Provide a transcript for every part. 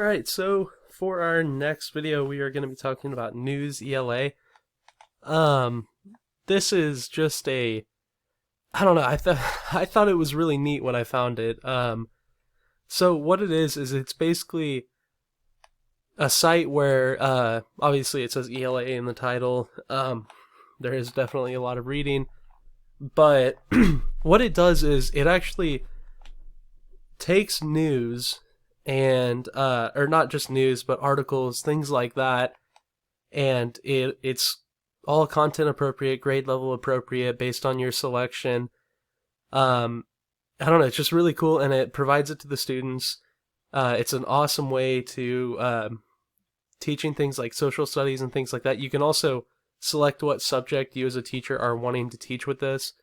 Alright, so for our next video, we are going to be talking about Newsela. Um, this is just I don't know, I thought it was really neat when I found it. So what it is it's basically a site where, obviously it says ELA in the title. There is definitely a lot of reading, but what it does is it actually takes news and or not just news but articles, things like that, and it's all content appropriate, grade level appropriate based on your selection. I don't know, it's just really cool, and it provides it to the students. It's an awesome way to teaching things like social studies and things like that. You can also select what subject you as a teacher are wanting to teach with this,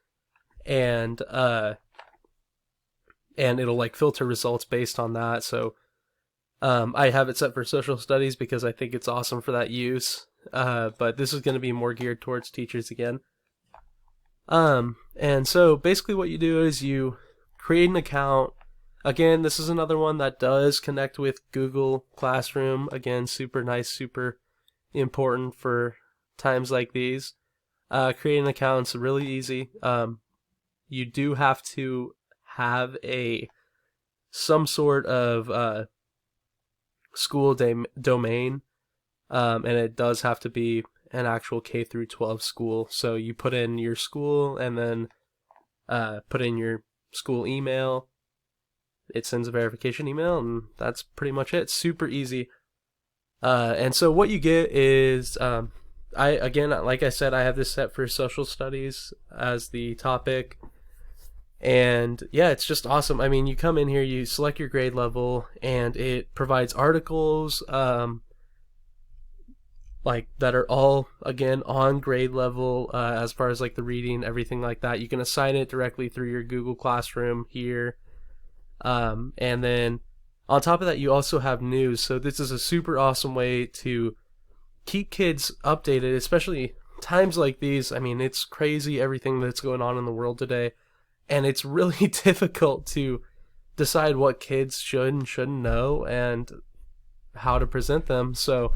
and it'll like filter results based on that. So I have it set for social studies because I think it's awesome for that use. But this is going to be more geared towards teachers again. And so basically what you do is you create an account. Again, this is another one that does connect with Google Classroom. Again, super nice, super important for times like these. Creating an account's really easy. You do have to have some sort of school domain, and it does have to be an actual K through 12 school. So you put in your school and then put in your school email. It sends a verification email, and that's pretty much it. Super easy. And so what you get is, like I said, I have this set for social studies as the topic. And yeah, it's just awesome. I mean, you come in here, you select your grade level, and it provides articles like that are all, again, on grade level, as far as like the reading, everything like that. You can assign it directly through your Google Classroom here. And then on top of that, you also have news. So this is a super awesome way to keep kids updated, especially times like these. I mean, it's crazy everything that's going on in the world today. And it's really difficult to decide what kids should and shouldn't know and how to present them. So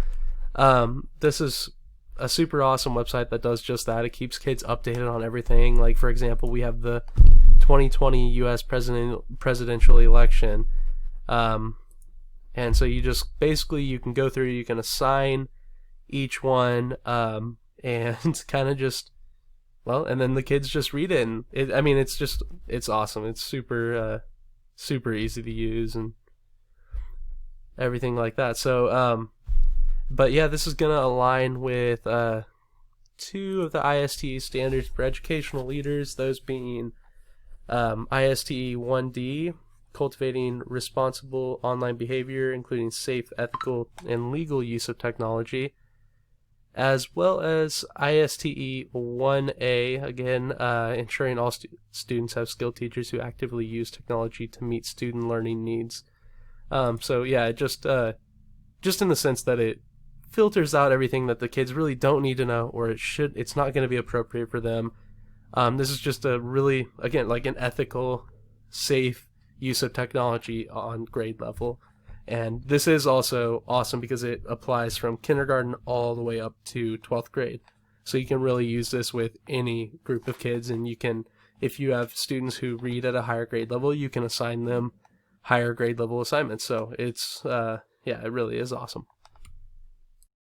this is a super awesome website that does just that. It keeps kids updated on everything. Like, for example, we have the 2020 U.S. presidential election. And so you just basically, you can go through, you can assign each one, and kind of just, well, and then the kids just read it, and it's awesome. It's super easy to use and everything like that. So, but yeah, this is gonna align with two of the ISTE standards for educational leaders. Those being ISTE 1D, cultivating responsible online behavior, including safe, ethical, and legal use of technology, as well as ISTE 1A, again, ensuring all students have skilled teachers who actively use technology to meet student learning needs. So yeah, just in the sense that it filters out everything that the kids really don't need to know, or it's not going to be appropriate for them. This is just a really, again, like an ethical, safe use of technology on grade level. And this is also awesome because it applies from kindergarten all the way up to 12th grade. So you can really use this with any group of kids, and you can, if you have students who read at a higher grade level, you can assign them higher grade level assignments. So it's, yeah, it really is awesome.